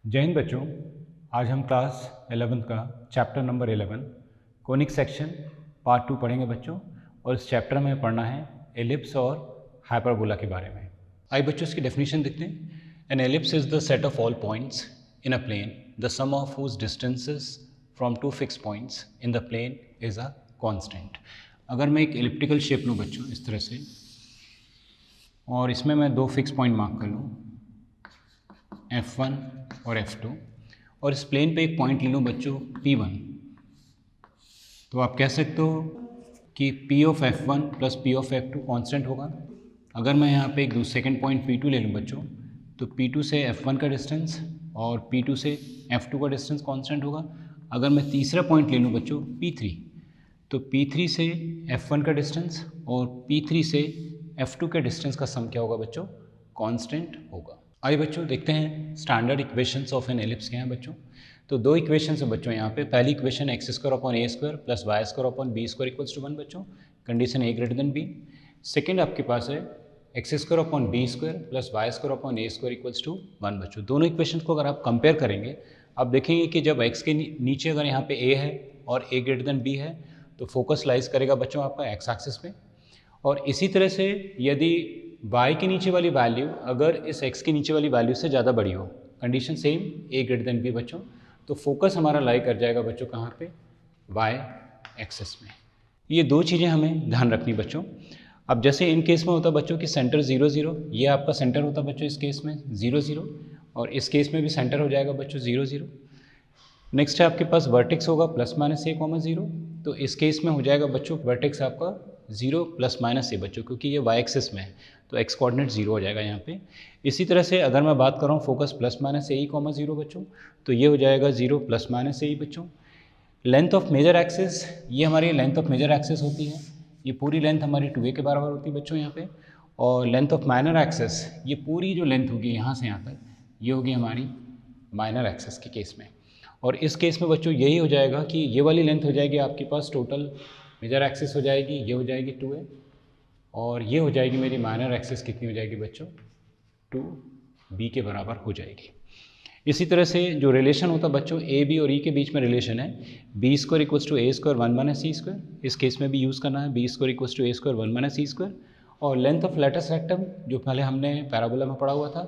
जय हिंद बच्चों। आज हम क्लास 11 का chapter number 11 conic section part 2 पढ़ेंगे बच्चों। और इस चैप्टर में पढ़ना है एलिप्स और हाइपरबोला के बारे में। आइए बच्चों इसकी डेफिनेशन देखते हैं। An ellipse is the set of all points in a plane the sum of whose distances from two fix points in the plane is a constant. अगर मैं एक एलिप्टिकल शेप लूँ बच्चों इस तरह से, और इसमें मैं दो फिक्स पॉइंट मार्क कर लूँ F1 और F2, और इस प्लेन पे एक पॉइंट ले लूँ बच्चों P1, तो आप कह सकते हो कि P of F1 plus P of F2 constant होगा। अगर मैं यहाँ पे एक सेकंड पॉइंट P2 ले लूँ बच्चों, तो P2 से F1 का डिस्टेंस और P2 से F2 का डिस्टेंस कांस्टेंट होगा। अगर मैं तीसरा पॉइंट ले लूँ बच्चों P3, तो P3 से F1 का डिस्टेंस और P3 से F2 के डिस्टेंस का सम क्या होगा बच्चों? कांस्टेंट होगा। आइए बच्चों देखते हैं standard equations of an ellipse क्या हैं बच्चों। तो दो इक्वेशंस है बच्चों यहाँ पे। पहली equation x square upon a square plus y square upon b square equals to 1 बच्चों, condition a greater than b. Second आपके पास है x square upon b square plus y square upon a square equals to 1 बच्चों। दोनों equation को अगर आप compare करेंगे, आप देखेंगे कि जब एक्स के नीचे अगर यहाँ पे ए है और ए ग्रेटर देन बी है, तो फोकस लाइज करेगा बच्चों आपका एक्स एक्सिस पे। और इसी तरह से यदि y के नीचे वाली वैल्यू अगर इस x के नीचे वाली वैल्यू से ज़्यादा बड़ी हो, condition same a greater than b बच्चों, तो फोकस हमारा लाई कर जाएगा बच्चों कहाँ पे? y एक्सिस में। ये दो चीज़ें हमें ध्यान रखनी बच्चों। अब जैसे इन केस में होता बच्चों कि सेंटर 0 0, ये आपका सेंटर होता बच्चों इस केस में 0 0, और इस केस में भी सेंटर हो जाएगा बच्चों 0 0। नेक्स्ट है आपके पास वर्टेक्स होगा प्लस माइनस ए कॉमा 0, तो इस केस में हो जाएगा बच्चों वर्टेक्स आपका 0 प्लस माइनस ए बच्चों, क्योंकि ये वाई एक्सिस में है तो एक्स कोऑर्डिनेट 0 हो जाएगा यहाँ पे। इसी तरह से अगर मैं बात कर रहा हूँ फोकस प्लस माइनस ए कॉमा 0 बच्चों, तो ये हो जाएगा 0 प्लस माइनस ए बच्चों। लेंथ ऑफ मेजर एक्सिस, ये हमारी लेंथ ऑफ मेजर एक्सिस होती है, ये पूरी लेंथ हमारी 2a के बराबर होती है बच्चों यहाँ पे। और लेंथ ऑफ माइनर एक्सिस, ये पूरी जो लेंथ होगी यहाँ से यहाँ तक, ये होगी हमारी माइनर एक्सिस के केस में। और इस केस में बच्चों यही हो जाएगा कि ये वाली लेंथ हो जाएगी आपके पास टोटल मेजर एक्सिस हो जाएगी, ये हो जाएगी 2a, और ये हो जाएगी मेरी माइनर एक्सिस कितनी हो जाएगी बच्चों? 2b के बराबर हो जाएगी। इसी तरह से जो रिलेशन होता बच्चों a b और e के बीच में रिलेशन है, B square equals to A square 1 minus c square, इस केस में भी यूज़ करना है B square equals to A square 1 minus c square. और लेंथ ऑफ लेटस रेक्टम, जो पहले हमने पैराबोला में पढ़ा हुआ था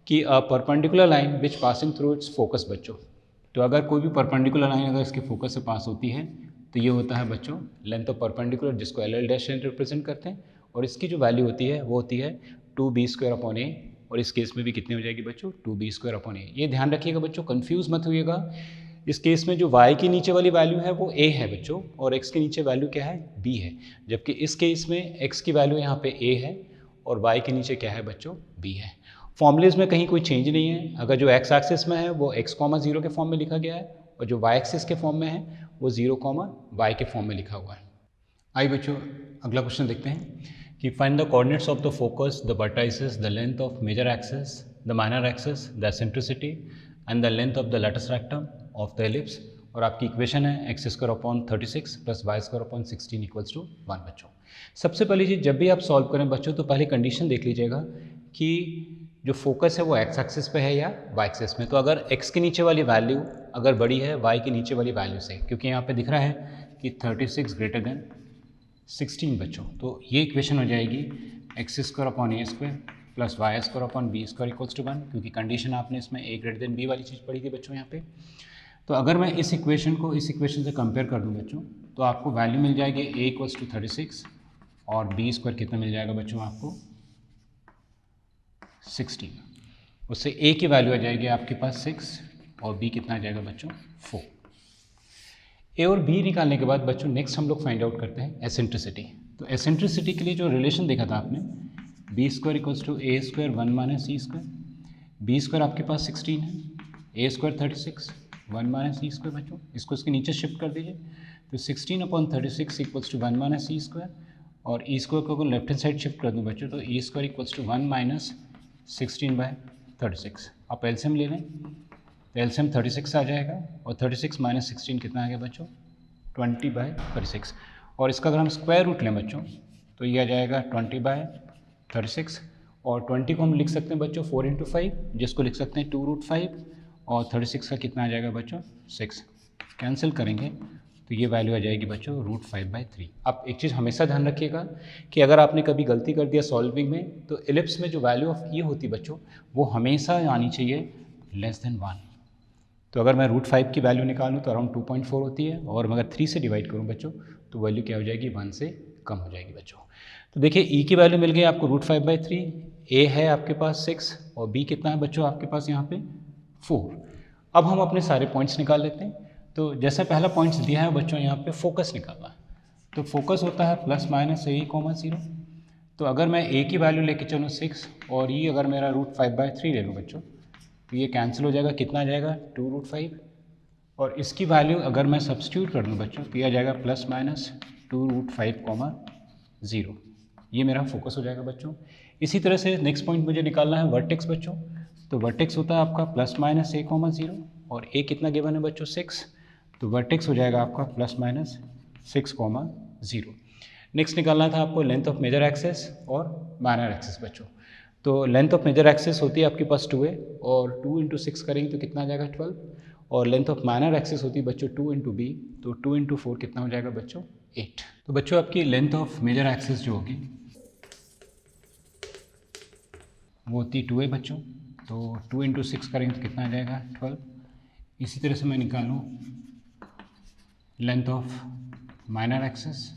कि perpendicular line which passing through its focus बच्चों, तो अगर कोई भी परपेंडिकुलर लाइन अगर इसके फोकस से पास होती है तो ये होता है बच्चों लेंथ ऑफ परपेंडिकुलर, जिसको एल डैश रिप्रेजेंट करते हैं। और इसकी जो वैल्यू होती है वो होती है 2b स्क्वायर अपॉन ए, और इस केस में भी कितनी हो जाएगी बच्चों? 2b स्क्वायर अपॉन ए। ये ध्यान रखिएगा बच्चों, कंफ्यूज मत होइएगा। इस केस में जो y के नीचे वाली वैल्यू है वो a है बच्चों, और x के नीचे वैल्यू क्या है? b है। जबकि इस केस में x की वैल्यू यहाँ पे a है और y के नीचे क्या है बच्चों? b है। फॉर्मूलेज में कहीं कोई चेंज नहीं है। अगर जो x एक्सिस में है वो x, 0 के फॉर्म में लिखा गया है, और जो y एक्सिस के फॉर्म में है वो 0, y के फॉर्म में लिखा हुआ है। आइए बच्चों अगला क्वेश्चन देखते हैं कि find the coordinates of the focus, the vertices, the length of major axis, the minor axis, the eccentricity and the length of the latus rectum of the ellipse. और आपकी इक्वेशन है x square upon 36 plus y square upon 16 equals to 1 बच्चों। सबसे पहली चीज़, जब भी आप solve करें बच्चों तो पहले कंडीशन देख लीजिएगा कि जो फोकस है वो एक्स एक्सिस पे है या वाई एक्सिस में। तो अगर एक्स के नीचे वाली वैल्यू अगर बड़ी है वाई के नीचे वाली वैल्यू से, क्योंकि यहाँ पे दिख रहा है कि 36 ग्रेटर देन 16 बच्चों, तो ये इक्वेशन हो जाएगी x square upon a square plus y square upon b square equals to 1, क्योंकि कंडीशन आपने इसमें ए ग्रेटर देन बी वाली चीज़ पढ़ी थी बच्चों यहाँ पे। तो अगर मैं इस इक्वेशन को इस इक्वेशन से कंपेयर कर दूँ बच्चों, तो आपको वैल्यू मिल जाएगी ए इक्वल्स टू 36 और बी स्क्वायर कितना मिल जाएगा बच्चों आपको? 16। उससे ए की वैल्यू आ जाएगी आपके पास 6 और बी कितना आ जाएगा बच्चों? 4। ए और बी निकालने के बाद बच्चों नेक्स्ट हम लोग फाइंड आउट करते हैं एसेंट्रिसिटी। तो एसेंट्रिसिटी के लिए जो रिलेशन देखा था आपने, b square equals to A square 1 minus c square, b square आपके पास 16 है, a square 36, 1 minus c square बच्चों, इसको इसके नीचे शिफ्ट कर दीजिए। तो 16 upon 36 equals to 1 minus c square, और ई स्क्वायर को अगर लेफ्ट हैंड साइड शिफ्ट कर दूँ बच्चों तो E square equals to 1 minus 16/36। आप एलसीएम ले लें तो एलसीएम 36 आ जाएगा, और 36 माइनस 16 कितना आ गया बच्चों? 20/36। और इसका अगर हम स्क्वायर रूट लें बच्चों तो ये आ जाएगा 20/36, और 20 को हम लिख सकते हैं बच्चों 4 × 5, जिसको लिख सकते हैं 2√5, और 36 का कितना आ जाएगा बच्चों 6, कैंसिल करेंगे तो ये वैल्यू आ जाएगी बच्चों √5/3। अब एक चीज़ हमेशा ध्यान रखिएगा कि अगर आपने कभी गलती कर दिया सॉल्विंग में तो एलिप्स में जो वैल्यू ऑफ ई होती बच्चों वो हमेशा आनी चाहिए <<1। तो अगर मैं √5 की वैल्यू निकालूँ तो अराउंड 2.4 होती है, और मैं अगर 3 से डिवाइड करूँ बच्चों तो वैल्यू क्या हो जाएगी 1 से कम हो जाएगी बच्चों। तो देखिए ई की वैल्यू मिल गई आपको √5/3, ए है आपके पास 6 और बी कितना है बच्चों आपके पास यहाँ पे 4। अब हम अपने सारे पॉइंट्स निकाल लेते हैं। तो जैसा पहला पॉइंट्स दिया है बच्चों यहाँ पे फोकस निकालना है, तो फोकस होता है ±a, 0। तो अगर मैं ए की वैल्यू लेके चलूँ 6 और ये अगर मेरा √5/3 ले लूँ बच्चों तो ये कैंसिल हो जाएगा, कितना आ जाएगा 2√5, और इसकी वैल्यू अगर मैं सब्स्टिट्यूट कर दूँ बच्चों तो ये आ जाएगा ±2√5, 0। ये मेरा फोकस हो जाएगा बच्चों। इसी तरह से नेक्स्ट पॉइंट मुझे निकालना है वर्टेक्स बच्चों। तो वर्टेक्स होता है आपका ±a, 0 और a कितना गिवन है बच्चों 6, तो वर्टेक्स हो जाएगा आपका ±6, 0। नेक्स्ट निकालना था आपको लेंथ ऑफ मेजर एक्सेस और माइनर एक्सेस बच्चों। तो लेंथ ऑफ मेजर एक्सेस होती है आपके पास 2a और 2 × 6 करेंगे तो कितना आ जाएगा 12, और लेंथ ऑफ माइनर एक्सेस होती है बच्चों 2 × b, तो 2 × 4 कितना हो जाएगा बच्चों 8। तो बच्चों आपकी लेंथ ऑफ मेजर एक्सेस जो होगी वो होती है 2a बच्चों, तो 2 × 6 करेंगे तो कितना आ जाएगा 12। इसी तरह से मैं निकालूँ लेंथ ऑफ माइनर एक्सेस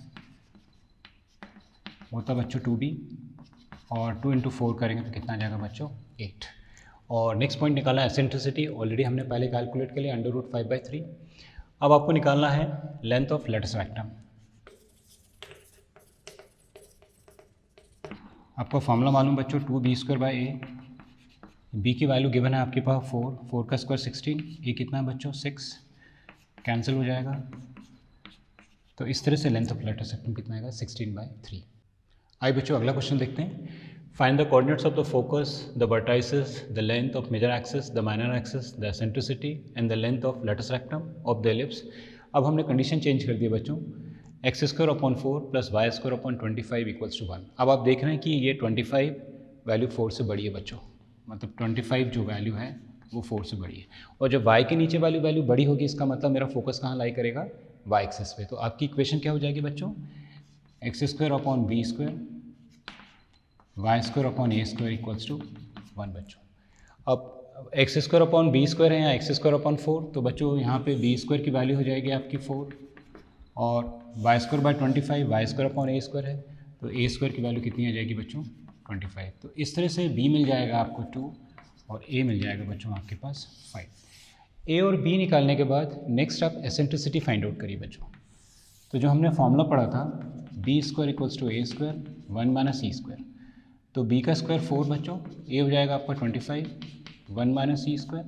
होता बच्चों 2b और 2 × 4 करेंगे तो कितना आ जाएगा बच्चों 8। और नेक्स्ट पॉइंट निकाला एसेंट्रिसिटी, ऑलरेडी हमने पहले कैलकुलेट कर लिया √5/3। अब आपको निकालना है लेंथ ऑफ लेटस रेक्टम। आपको फॉर्मूला मालूम बच्चों 2b²/a, b की वैल्यू गिवन है आपके पास 4, 4 का स्क्वायर 16, a कितना है बच्चों 6, कैंसिल हो जाएगा। तो इस तरह से लेंथ ऑफ लेटस रेक्टम कितना आएगा 16/3। आइए बच्चों अगला क्वेश्चन देखते हैं। Find the coordinates of the focus, the vertices, the length of major axis, the minor axis, the eccentricity and the length of latus rectum of the ellipse. अब हमने condition change कर दी बच्चों, x² / 4 + y² / 25 = 1। अब आप देख रहे हैं कि ये 25 वैल्यू 4 से बड़ी है बच्चों, मतलब 25 जो वैल्यू है वो 4 से बड़ी है, और जब y के नीचे वाली वैल्यू बड़ी होगी इसका मतलब मेरा फोकस कहाँ लाई करेगा y एक्सिस पे। तो आपकी इक्वेशन क्या हो जाएगी बच्चों x² / b² y² / a² = 1 बच्चों। अब x² / b² है या x² / 4, तो बच्चों यहाँ पे b² की वैल्यू हो जाएगी आपकी 4 और y² / 25 y² / a² है, तो a² की वैल्यू कितनी आ जाएगी बच्चों 25। तो इस तरह से b मिल जाएगा आपको 2 और a मिल जाएगा बच्चों आपके पास 5। a और b निकालने के बाद नेक्स्ट आप एसेंट्रिसिटी फाइंड आउट करिए बच्चों। तो जो हमने फॉर्मूला पढ़ा था b² = a², 1 - e², तो b का स्क्वायर 4 बच्चों, a हो जाएगा आपका 25, 1 - e²,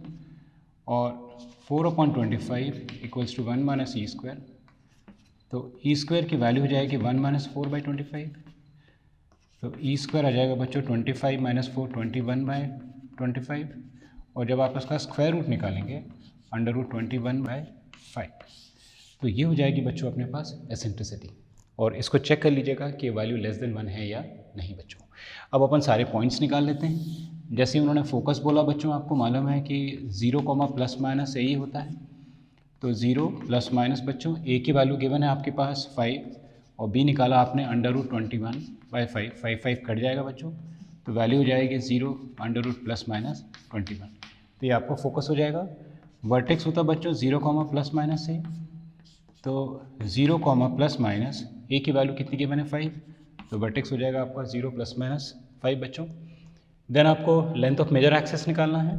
और 4/25 = 1 - e², तो e² की वैल्यू हो जाएगी 1 - 4/25, तो e² आ जाएगा बच्चों 25 - 4 21/25, और जब आप इसका स्क्वायर रूट निकालेंगे √21/5, तो ये हो जाएगी बच्चों अपने पास एसेंट्रिसिटी। और इसको चेक कर लीजिएगा कि वैल्यू <<1 है या नहीं बच्चों। अब अपन सारे पॉइंट्स निकाल लेते हैं। जैसे उन्होंने फोकस बोला बच्चों, आपको मालूम है कि 0, ± a ही होता है, तो 0 ± बच्चों a की वैल्यू गिवन है आपके पास 5 और b निकाला आपने √21/5, 5 कट जाएगा बच्चों, तो वैल्यू हो जाएगी 0 √+-21, तो ये आपको फोकस हो जाएगा। वर्टेक्स होता बच्चों 0, ± a, तो 0, ± a की वैल्यू कितनी गिवन है 5, तो वर्टेक्स हो जाएगा आपका 0 ± 5 बच्चों। देन आपको लेंथ ऑफ मेजर एक्सेस निकालना है।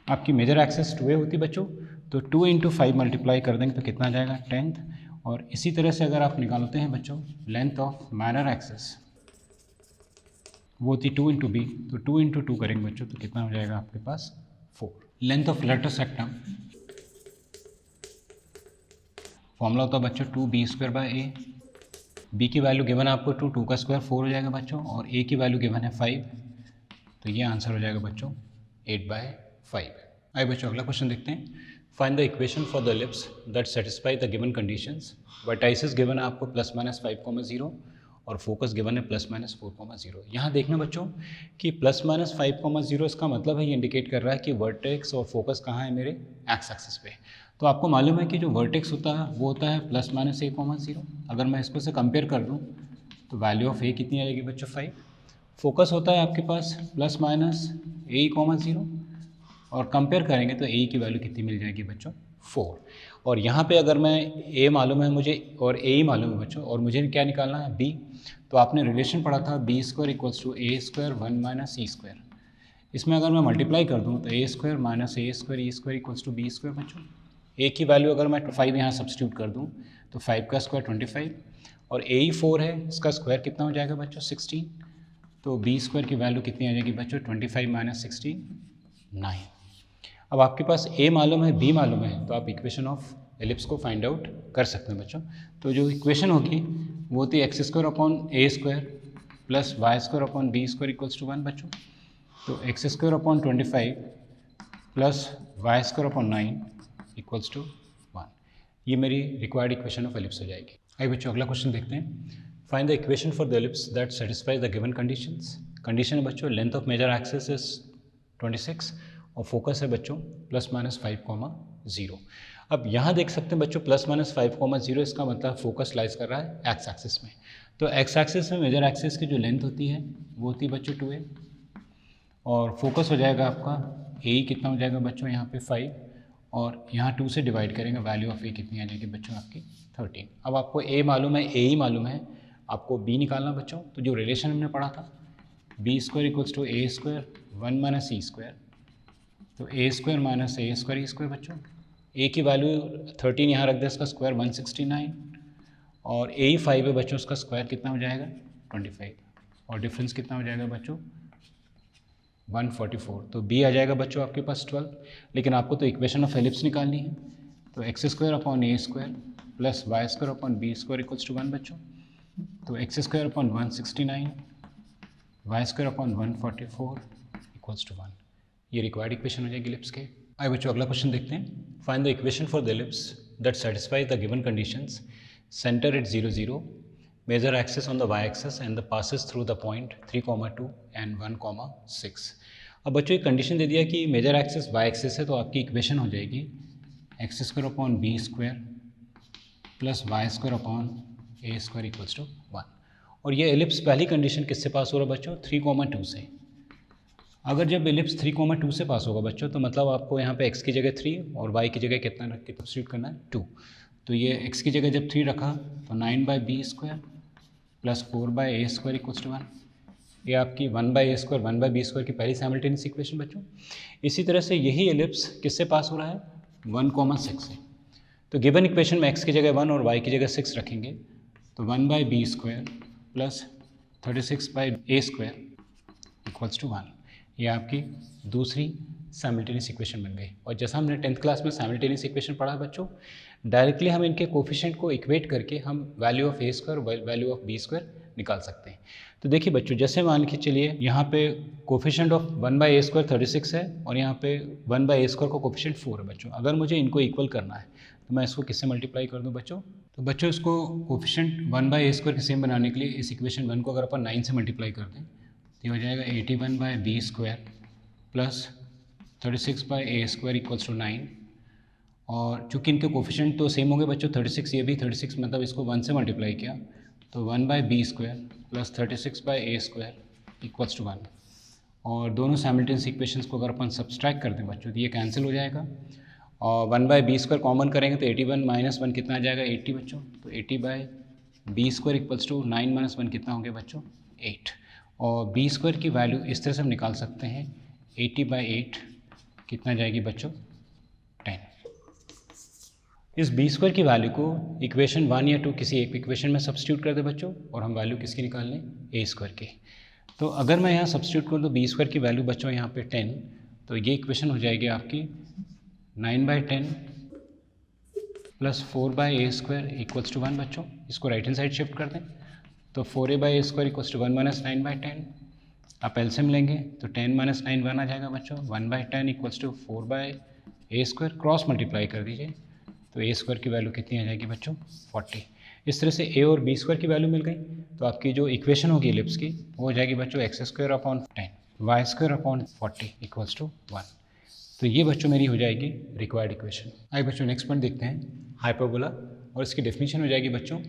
आपकी मेजर एक्सेस 2a होती बच्चों, तो 2 × 5 मल्टीप्लाई कर देंगे तो कितना आ जाएगा 10th। और इसी तरह से अगर आप निकालते हैं बच्चों लेंथ ऑफ माइनर एक्सेस, वो होती 2 × b, तो 2 × 2 करेंगे बच्चों तो कितना हो जाएगा आपके पास 4। Length of latus rectum formula होता है बच्चों 2b²/a, b की वैल्यू गिवन है आपको 2, 2 का स्क्वायर 4 हो जाएगा बच्चों, और a की वैल्यू गिवन है 5, तो ये आंसर हो जाएगा बच्चों 8/5। आइए बच्चों अगला क्वेश्चन देखते हैं। Find the equation for the ellipse that satisfy the given conditions. Vertices given है आपको ±5, 0 और फोकस गिवन है ±4,0। यहाँ देखना बच्चों कि ±5,0 इसका मतलब है ये इंडिकेट कर रहा है कि वर्टेक्स और फोकस कहाँ है मेरे एक्स एक्सिस पे। तो आपको मालूम है कि जो वर्टेक्स होता है वो होता है ±a,0। अगर मैं इसको से कंपेयर कर दूँ तो वैल्यू ऑफ ए कितनी आ जाएगी बच्चों 5। फोकस होता है आपके पास ±a,0 और कंपेयर करेंगे तो ए की वैल्यू कितनी मिल जाएगी बच्चों 4। और यहाँ पे अगर मैं ए मालूम है मुझे और ए ही मालूम है बच्चों और मुझे क्या निकालना है बी, तो आपने रिलेशन पढ़ा था b² = a² 1 - e²। इसमें अगर मैं मल्टीप्लाई कर दूँ तो a² - a² e² b² बच्चों। a की वैल्यू अगर मैं 5 यहाँ सब्सटीट्यूट कर दूँ तो 5 का स्क्वायर 25 और a ही 4 है, इसका स्क्वायर कितना हो जाएगा बच्चों 16। तो b² की वैल्यू कितनी आ जाएगी बच्चों 25 - 16 9। अब आपके पास a मालूम है b मालूम है तो आप इक्वेशन ऑफ एलिप्स को फाइंड आउट कर सकते हैं बच्चों। तो जो इक्वेशन होगी वो होती है x² / a² + y² / b² = 1 बच्चों। तो x² / 25 + y² / 9 = 1। ये मेरी रिक्वायर्ड इक्वेशन ऑफ एलिप्स हो जाएगी। आइए बच्चों अगला क्वेश्चन देखते हैं। Find the equation for the ellipse that satisfies the given conditions. Condition है बच्चों length of major axis is 26 और फोकस है बच्चों ±5,0। अब यहाँ देख सकते हैं बच्चों ±5,0 इसका मतलब फोकस लाइज कर रहा है एक्स एक्सिस में। तो एक्स एक्सिस में मेजर एक्सिस की जो लेंथ होती है वो होती है बच्चों 2a और फोकस हो जाएगा आपका ए कितना हो जाएगा बच्चों यहाँ पे 5 और यहाँ 2 से डिवाइड करेंगे वैल्यू ऑफ ए कितनी आ जाएगी बच्चों आपकी 13। अब आपको ए मालूम है ए ही मालूम है, आपको बी निकालना बच्चों। तो जो रिलेशन हमने पढ़ा था b² = a² 1 - e²। तो a² - a² बच्चों। a की वैल्यू 13 यहाँ रख दे, इसका स्क्वायर 169 और a ही 5 है बच्चों, उसका स्क्वायर कितना हो जाएगा 25 और डिफरेंस कितना हो जाएगा बच्चों 144। तो b आ जाएगा बच्चों आपके पास 12। लेकिन आपको तो इक्वेशन ऑफ एलिप्स निकालनी है। तो x² / a² + y² / b² = 1 बच्चों। तो x² / 169 y² / 144 = 1। ये रिक्वायर्ड इक्वेशन हो जाएगी एलिप्स के। आइए बच्चों अगला क्वेश्चन देखते हैं। Find the equation for the ellipse that satisfy the given conditions. Centre at 0 0, major axis on the y axis and the passes through the point 3,2 and 1,6। अब बच्चों एक कंडीशन दे दिया कि मेजर एक्सिस y एक्सिस है तो आपकी equation हो जाएगी x² / b² + y² / a² = 1। और ये एलिप्स पहली कंडीशन किससे पास हो रहा है बच्चों 3,2 से। अगर जब एलिप्स 3,2 से पास होगा बच्चों तो मतलब आपको यहाँ पे x की जगह 3 और y की जगह कितना रख के सब्स्टिट्यूट करना है 2। तो ये x की जगह जब 3 रखा तो 9/b² + 4/a² = 1। ये आपकी 1/a² 1/b² की पहली साइमल्टेनियस इक्वेशन बच्चों। इसी तरह से यही एलिप्स किससे पास हो रहा है 1,6 से। तो गिवन इक्वेशन में x की जगह 1 और y की जगह 6 रखेंगे तो 1/b² + 36/a² = 1। ये आपकी दूसरी साइमल्टेनियस इक्वेशन बन गई। और जैसा हमने 10th क्लास में साइमल्टेनियस इक्वेशन पढ़ा बच्चों, डायरेक्टली हम इनके कोफिशिएंट को इक्वेट करके हम वैल्यू ऑफ a² और वैल्यू ऑफ b² निकाल सकते हैं। तो देखिए बच्चों जैसे मान के चलिए यहाँ पे कोफिशिएंट ऑफ 1/a² 36 है और यहाँ पे 1/a² का कोफिशिएंट 4 है बच्चों। अगर मुझे इनको इक्वल करना है तो मैं इसको किससे मल्टीप्लाई कर दूँ बच्चों। तो बच्चों इसको कोफिशिएंट 1/a² के सेम बनाने के लिए इस इक्वेशन 1 को अगर अपन 9 से मल्टीप्लाई कर दें तो ये हो जाएगा 81/b² + 36/a² = 9। और चूँकि इनके कोफिशिएंट तो सेम होंगे बच्चों 36 ये भी 36 मतलब इसको 1 से मल्टीप्लाई किया तो 1/b² + 36/a² = 1। और दोनों साइमल्टेनियस इक्वेशंस को अगर अपन सब्सट्रैक्ट कर दें बच्चों तो ये कैंसिल हो जाएगा और 1/b² कॉमन करेंगे तो 81 - 1 कितना आ जाएगा 80 बच्चों। तो 80/b² = 9 - 1 कितना हो गया बच्चों 8। और b² की वैल्यू इस तरह से हम निकाल सकते हैं 80/8 कितना जाएगी बच्चों 10। इस b² की वैल्यू को इक्वेशन 1 या 2 किसी एक इक्वेशन में सब्स्टिट्यूट कर दे बच्चों और हम वैल्यू किसकी निकाल लें a² की। तो अगर मैं यहाँ सब्स्टिट्यूट करूँ तो b² की वैल्यू बच्चों यहाँ पे 10, तो ये इक्वेशन हो जाएगी आपकी 9/10 + 4/a² = 1 बच्चों। इसको राइट हैंड साइड शिफ्ट कर दें तो 4a/a² = 1 - 9/10। आप एलसीएम लेंगे तो 10 - 9 1 आ जाएगा बच्चों। 1/10 = 4/a²। क्रॉस मल्टीप्लाई कर दीजिए तो a² की वैल्यू कितनी आ जाएगी बच्चों 40। इस तरह से ए और बी स्क्वायर की वैल्यू मिल गई, तो आपकी जो इक्वेशन होगी एलिप्स की वो हो जाएगी बच्चों x square upon 10 y square upon 40 equals to 1। तो ये बच्चों मेरी हो जाएगी रिक्वायर्ड इक्वेशन। आइए बच्चों नेक्स्ट पॉइंट देखते हैं, हाइपरबोला, और इसकी डेफिनेशन हो जाएगी बच्चों,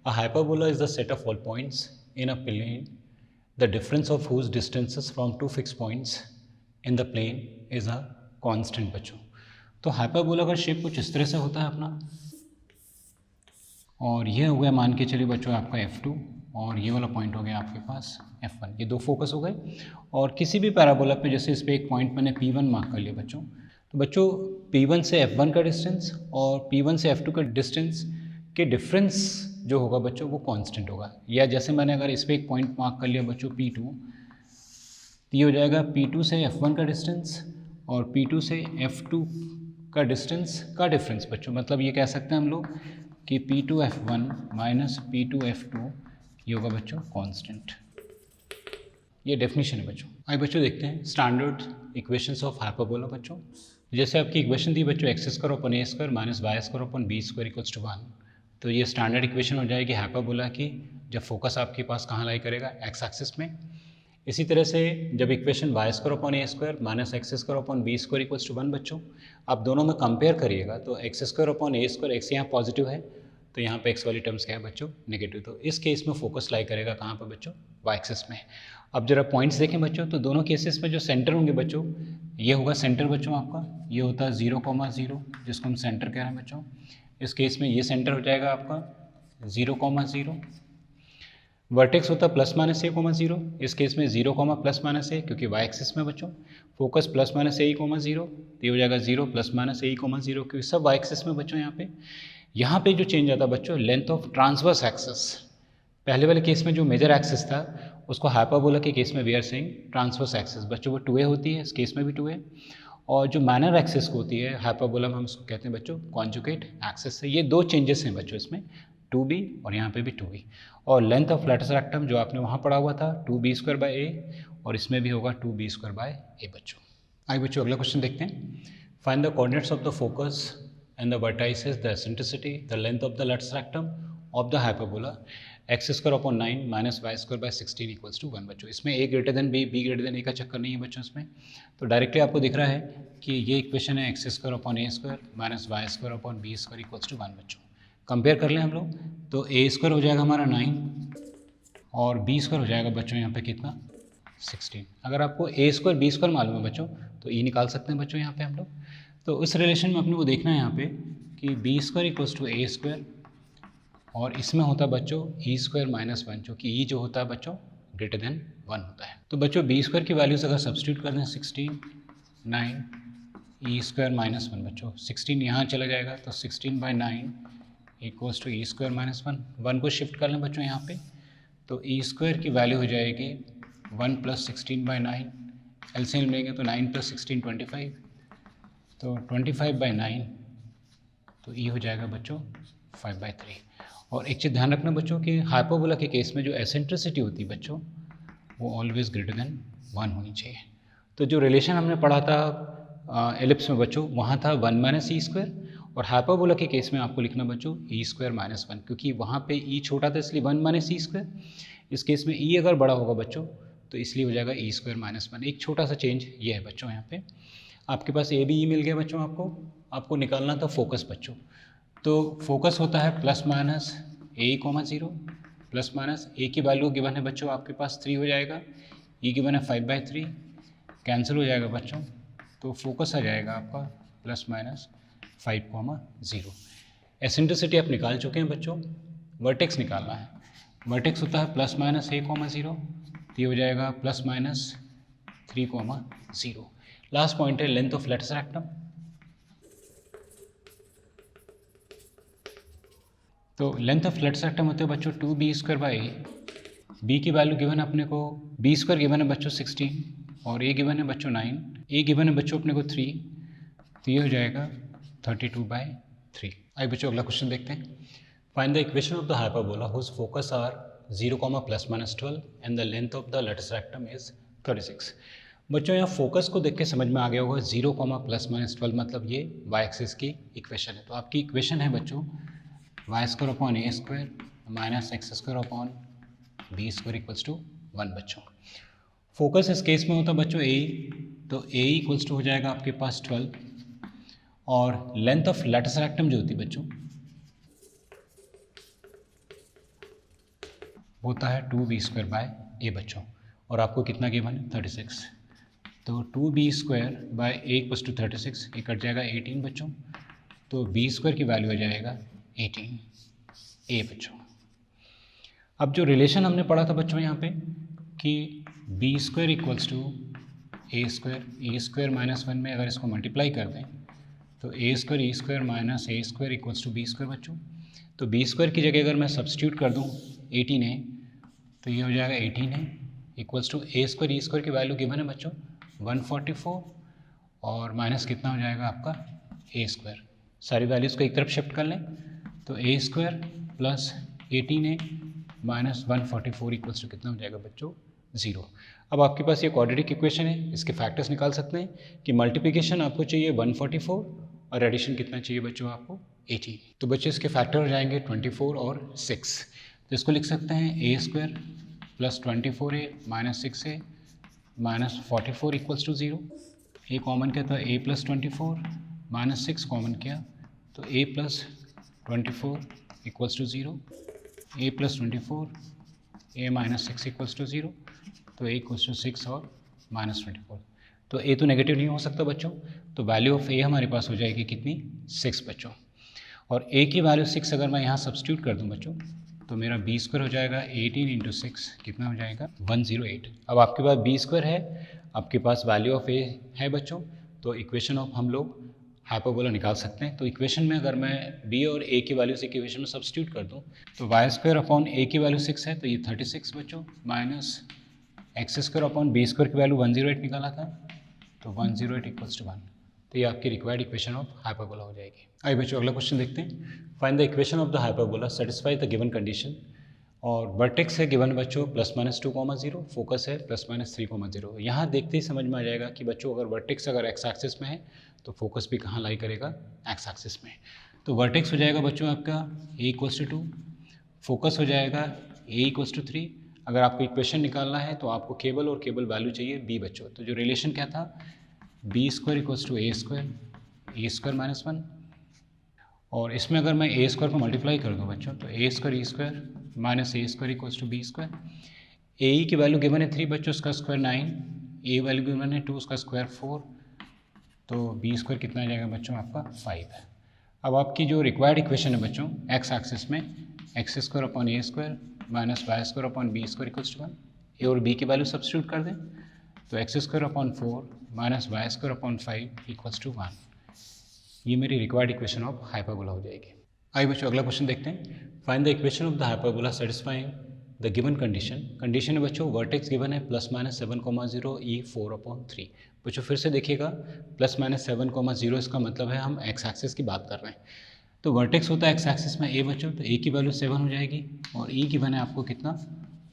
a hyperbola is the set of all points in a plane the difference of whose distances from two fix points in the plane is a constant बच्चों। तो हाइपरबोला का शेप कुछ इस तरह से होता है अपना, और ये हो गया मान के चलिए बच्चों आपका F2, और ये वाला पॉइंट हो गया आपके पास F1। ये दो फोकस हो गए, और किसी भी पैराबोला पे जैसे इस पर एक पॉइंट मैंने P1 मार्क कर लिया बच्चों, तो बच्चों P1 से F1 का डिस्टेंस और P1 से F2 का डिस्टेंस के डिफरेंस जो होगा बच्चों वो कांस्टेंट होगा। या जैसे मैंने अगर इस पर एक पॉइंट मार्क कर लिया बच्चों P2, तो ये हो जाएगा P2 से F1 का डिस्टेंस और P2 से F2 का डिस्टेंस का डिफरेंस बच्चों। मतलब ये कह सकते हैं हम लोग कि P2 F1 minus P2 F2 ये होगा बच्चों कांस्टेंट। ये डेफिनेशन है बच्चों। आइए बच्चों देखते हैं स्टैंडर्ड इक्वेशंस ऑफ हाइपरबोला बच्चों। जैसे आपकी इक्वेशन थी बच्चों x square upon a square minus y square upon b square equals to 1, तो ये स्टैंडर्ड इक्वेशन हो जाएगी हाइपरबोला की जब फोकस आपके पास कहाँ लाई करेगा, एक्स एक्सिस में। इसी तरह से जब equation y square upon a square minus x square upon b square equals to 1 बच्चों, आप दोनों में कंपेयर करिएगा तो x square upon a square, x यहाँ पॉजिटिव है तो यहाँ पे एक्स वाली टर्म्स क्या है बच्चों, नेगेटिव। तो इस केस में फोकस लाई करेगा कहाँ पर बच्चों, वाई एक्सिस में। अब जरा पॉइंट्स देखें बच्चों, तो दोनों केसेस में जो सेंटर होंगे बच्चों, ये होगा सेंटर बच्चों आपका, ये होता है 0,0 जिसको हम सेंटर कह रहे हैं बच्चों। इस केस में ये सेंटर हो जाएगा आपका 0,0। वर्टेक्स होता है प्लस माइनस a,0, इस केस में 0, प्लस माइनस a, क्योंकि वाई एक्सिस में बच्चों फोकस प्लस माइनस a, 0, तो ये हो जाएगा 0 प्लस माइनस a, 0, क्योंकि सब वाई एक्सिस में बच्चों। यहाँ पे जो चेंज आता है बच्चों लेंथ ऑफ ट्रांसवर्स एक्सिस। पहले वाले केस में जो मेजर एक्सिस था उसको हाइपरबोला के केस में we are saying transverse axis बच्चों, वो 2a होती है, इस केस में भी 2a। और जो माइनर एक्सिस को होती है हाइपरबोला में हम उसको कहते हैं बच्चों कॉन्जुगेट एक्सिस। ये दो चेंजेस हैं बच्चों इसमें, 2b और यहाँ पे भी 2b। और लेंथ ऑफ लेटस रेक्टम जो आपने वहाँ पढ़ा हुआ था 2b स्क्वायर बाय a, और इसमें भी होगा 2b स्क्वायर बाय a बच्चों। आइए बच्चों अगला क्वेश्चन देखते हैं, find the coordinates of the focus and the vertices, the eccentricity, the length of the lateral rectum of the hyperbola x square upon 9 minus y square by 16 equals to 1 बच्चों। इसमें a greater than b, b greater than a का चक्कर नहीं है बच्चों इसमें। तो directly आपको दिख रहा है कि ये इक्वेशन है x square upon a square minus y square upon b square equals to 1 बच्चों। कंपेयर कर लें हम लोग, तो ए स्क्वायर हो जाएगा हमारा 9 और बी स्क्वायर हो जाएगा बच्चों यहाँ पे कितना, 16। अगर आपको ए स्क्वायर बी स्क्वायर मालूम है बच्चों तो ई निकाल सकते हैं बच्चों यहाँ पे हम लोग। तो उस रिलेशन में अपने को देखना है यहाँ पे कि b square equals to A square, और इसमें होता है बच्चों ई स्क्वायर माइनस 1, जो कि ई जो होता है बच्चों ग्रेटर देन 1 होता है। तो बच्चों बी स्क्वायर की वैल्यूज अगर सब्स्टिट्यूट कर दें 16, 9 ई स्क्वायर माइनस 1 बच्चों, 16 यहाँ चला जाएगा तो 16/9 equals to e square minus 1। 1 को शिफ्ट कर लें बच्चों यहाँ पे, तो ई स्क्वायर की वैल्यू हो जाएगी 1 + 16/9, एलसीएम लेंगे तो 9 + 16 25, तो 25/9, तो ये हो जाएगा बच्चों 5/3। और एक चीज़ ध्यान रखना बच्चों कि हाइपरबोला के केस में जो एसेंट्रिसिटी होती है बच्चों वो ऑलवेज ग्रेटर देन 1 होनी चाहिए। तो जो रिलेशन हमने पढ़ा था एलिप्स में बच्चों वहाँ था 1 - e², और हाइपरबोला के केस में आपको लिखना बच्चों e² - 1, क्योंकि वहाँ पे e छोटा था इसलिए 1 - e²। इस केस में e अगर बड़ा होगा बच्चों तो इसलिए हो जाएगा e² - 1। एक छोटा सा चेंज ये है बच्चों। यहाँ पे आपके पास ए बी ई मिल गया बच्चों, आपको निकालना था फोकस बच्चों। तो फोकस होता है plus minus a, 0, plus minus a की वैल्यू गिवन है बच्चों आपके पास 3 हो जाएगा, e गिवन है 5/3, कैंसिल हो जाएगा बच्चों, तो फोकस आ जाएगा आपका प्लस माइनस 5, 0। एसेंट्रिसिटी आप निकाल चुके हैं बच्चों, वर्टेक्स निकालना है। वर्टेक्स होता है प्लस माइनस a, 0, तो ये हो जाएगा प्लस माइनस 3, 0। लास्ट पॉइंट है लेंथ ऑफ लेटस रेक्टम। तो लेंथ ऑफ लेटस रेक्टम होते हैं बच्चों 2b²/a। b की वैल्यू गिवन है अपने को, b² गिवन है बच्चों 16 और a गिवन है बच्चों 9, a गिवन है बच्चों अपने को 3, तो ये हो जाएगा 32/3। आइए बच्चों अगला क्वेश्चन देखते हैं, find the equation of the hyperbola whose focus are 0, ±12 and the length of the latus rectum is 36। बच्चों यहाँ फोकस को देख के समझ में आ गया होगा 0, ±12 मतलब ये y एक्सिस की इक्वेशन है। तो आपकी इक्वेशन है बच्चों y square upon a square minus x square upon b square equals to 1 बच्चों। फोकस इस केस में होता बच्चों ए, तो ए इक्वल्स टू हो जाएगा आपके पास 12 और लेंथ ऑफ लैटिस रेक्टम जो होती है बच्चों होता है 2b स्क्वायर बाय ए बच्चों, और आपको कितना गिवन है 36, तो 2b square by a equals to 36, ये कट जाएगा 18 बच्चों, तो b स्क्वायर की वैल्यू हो जाएगा 18 ए बच्चों। अब जो रिलेशन हमने पढ़ा था बच्चों यहाँ पे कि b square equals to A square minus 1 में अगर इसको मल्टीप्लाई कर दें तो A square minus A square equals to B square बच्चों। तो बी स्क्वायर की जगह अगर मैं सब्स्टिट्यूट कर दूँ 18a, तो ये हो जाएगा 18a equals to A square की वैल्यू गिवन है बच्चों 144 और माइनस कितना हो जाएगा आपका ए स्क्वायर। सारी वैल्यूज़ को एक तरफ शिफ्ट कर लें तो A square plus 18a minus 144 equals to कितना हो जाएगा बच्चों 0। अब आपके पास ये क्वाड्रेटिक इक्वेशन है, इसके फैक्टर्स निकाल सकते हैं कि मल्टीप्लिकेशन आपको चाहिए 144 और एडिशन कितना चाहिए बच्चों आपको 18। तो बच्चों इसके फैक्टर हो जाएंगे 24 और 6, तो इसको लिख सकते हैं A square plus 24a minus 6a minus 44 equals to 0। A common किया तो a प्लस 24 माइनस 6 कॉमन किया तो a plus 24 equals to 0, a plus 24 a minus 6 equals to 0, तो a इक्वल्स टू 6 और माइनस 24, तो a तो नेगेटिव नहीं हो सकता बच्चों, तो वैल्यू ऑफ a हमारे पास हो जाएगी कितनी 6 बच्चों, और a की वैल्यू 6 अगर मैं यहाँ सब्स्टिट्यूट कर दूँ बच्चों तो मेरा बी स्क्वायर हो जाएगा 18 इंटू 6 कितना हो जाएगा 108। अब आपके पास बी स्क्वायर है, आपके पास वैल्यू ऑफ ए है बच्चों, तो इक्वेशन ऑफ हम लोग हाइपरबोला निकाल सकते हैं। तो इक्वेशन में अगर मैं बी और ए की वैल्यू से इक्वेशन में सब्स्टिट्यूट कर दूं तो वाई स्क्वायर अपॉन ए की वैल्यू 6 है तो ये 36 बच्चों minus x square upon b square की वैल्यू 108 निकाला था तो 108 इक्वल्स टू 1, तो ये आपकी रिक्वायर्ड इक्वेशन ऑफ हाइपरबोला हो जाएगी। आइए बच्चों अगला क्वेश्चन देखते हैं। Find the equation of the hyperbola satisfy the given condition, और वर्टेक्स है गिवन बच्चों +-2,0, फोकस है +-3,0। यहाँ देखते ही समझ में आ जाएगा कि बच्चों अगर वर्टेक्स अगर एक्स एक्सिस में है तो फोकस भी कहाँ लाई करेगा एक्स एक्सिस में। तो वर्टेक्स हो जाएगा बच्चों आपका a इक्वल्स टू 2, फोकस हो जाएगा a इक्वल्स टू 3। अगर आपको इक्वेशन निकालना है तो आपको केवल और केवल वैल्यू चाहिए b बच्चों, तो जो रिलेशन क्या था b square equals to A square minus 1, और इसमें अगर मैं ए स्क्वायर को मल्टीप्लाई कर दूँ बच्चों तो A square minus A square equals to B square. A की वैल्यू गिवन है 3 बच्चों, उसका स्क्वायर 9, ए वैल्यू गिवन है 2 उसका स्क्वायर 4, तो बी स्क्वायर कितना आ जाएगा बच्चों आपका 5 है। अब आपकी जो रिक्वायर्ड इक्वेशन है बच्चों एक्स एक्सिस में x square upon a square minus y square upon b square equals to 1, a और बी की वैल्यू सब्स्टिट्यूट कर दें तो x square upon 4 minus y square upon 5 equals to 1, ये मेरी रिक्वायर्ड इक्वेशन ऑफ हाइपरबोला हो जाएगी। आइए बच्चों अगला क्वेश्चन देखते हैं। Find the equation of the hyperbola satisfying the given condition. Condition है बच्चों वर्टेक्स गिवन है +-7,0 e 4/3। बच्चों फिर से देखिएगा +-7,0 इसका मतलब है हम एक्स एक्सिस की बात कर रहे हैं, तो वर्टेक्स होता है एक्स एक्सिस में a बच्चों, तो a की वैल्यू 7 हो जाएगी और e गिवन है आपको कितना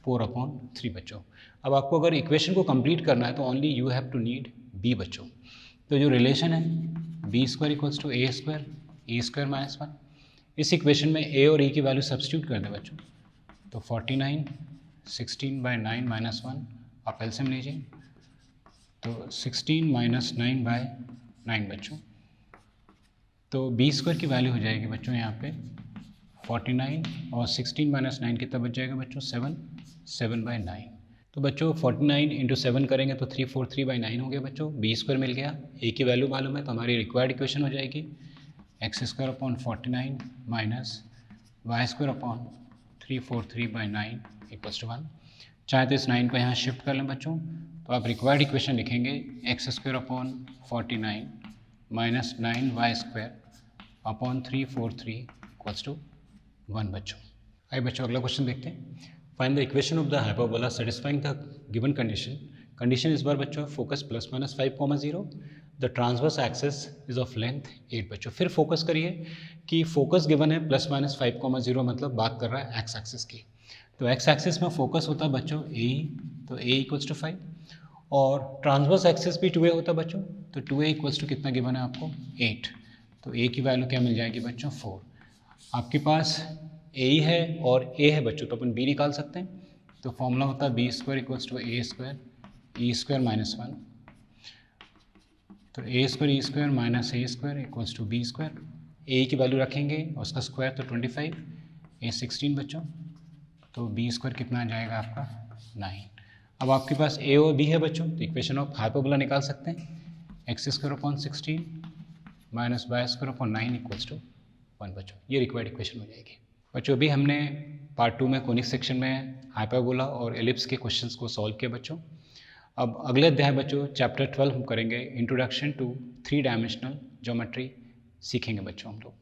4/3 बच्चों। अब आपको अगर इक्वेशन को कंप्लीट करना है तो only you have to need b बच्चों, तो जो रिलेशन है B square equals to A square minus 1, इस इक्वेशन में a और e की वैल्यू सब्स्टिट्यूट कर दें बच्चों तो 49 16/9 माइनस 1, आप एलसीएम लीजिए तो 16 माइनस 9/9 बच्चों, तो बी स्क्वायर की वैल्यू हो जाएगी बच्चों यहाँ पे 49 और 16 माइनस 9 कितना बच जाएगा बच्चों 7/9। तो बच्चों 49 इंटू 7 करेंगे तो 343/9 हो गया बच्चों, बी स्क्वायर मिल गया, ए की वैल्यू मालूम है तो हमारी रिक्वायर्ड इक्वेशन हो जाएगी x square upon 49 minus y square upon 343/9 equals to 1। चाहे तो इस 9 को यहाँ शिफ्ट कर लें बच्चों, तो आप रिक्वायर्ड इक्वेशन लिखेंगे x square upon 49 minus 9 y square upon 343 equals to 1 बच्चों। आइए बच्चों अगला क्वेश्चन देखते हैं। Find the equation of the hyperbola satisfying the given condition. Condition इस बार बच्चों focus +-5,0, the transverse axis is of length 8 बच्चों। फिर फोकस करिए कि फोकस गिवन है +-5,0 मतलब बात कर रहा है एक्स एक्सिस की, तो एक्स एक्सिस में फोकस होता है बच्चों ए, तो ए इक्वल्स टू 5 और ट्रांसवर्स एक्सिस भी 2a होता है बच्चों, तो 2a इक्वल्स टू कितना गिवन है आपको 8, तो a की वैल्यू क्या मिल जाएगी बच्चों 4। आपके पास ए ही है और ए है बच्चों, तो अपन बी निकाल सकते हैं। तो फॉर्मूला होता है B square equals to A square E square minus 1। तो A square E square minus A square equals to B square. A की वैल्यू रखेंगे और उसका स्क्वायर तो 25, ए 16 बच्चों, तो बी स्क्वायर कितना आ जाएगा आपका 9। अब आपके पास ए और बी है बच्चों, तो इक्वेशन ऑफ हाइपरबोला निकाल सकते हैं। X square upon 16 minus y square upon 9 equals to 1 बच्चों, ये रिक्वायर्ड इक्वेशन हो जाएगी। बच्चों अभी हमने पार्ट 2 में कोनिक सेक्शन में हाइपरबोला और एलिप्स के क्वेश्चंस को सॉल्व किया बच्चों। अब अगले अध्याय बच्चों चैप्टर 12 हम करेंगे इंट्रोडक्शन टू 3 डायमेंशनल ज्योमेट्री सीखेंगे बच्चों हम लोग।